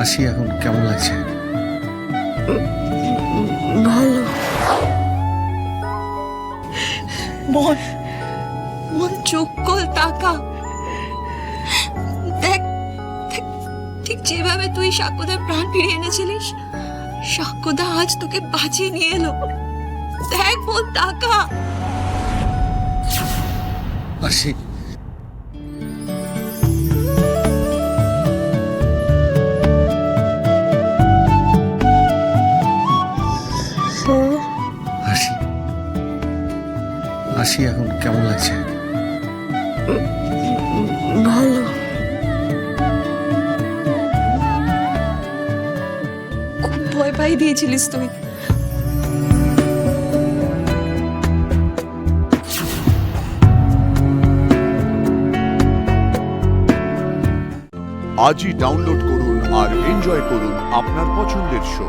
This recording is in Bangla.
হাসি এখন কেমন লাগছে? ভালো। মন মন চোখ কল তাকা দেখ দেখ, ঠিক যেভাবে তুই সাক্ষ্যদার প্রাণ ফিরিয়ে এনেছিলিস, সাক্ষ্যদা আজ তোকে বাঁচিয়ে নিয়ে এলো। দেখ মন তাকা। হাসি হাসি হাসি এখন কেমন লাগছে? ভালো। খুব ভয় পাই দিয়েছিলিস তুই। আজই ডাউনলোড করুন আর এনজয় করুন আপনার পছন্দের শো।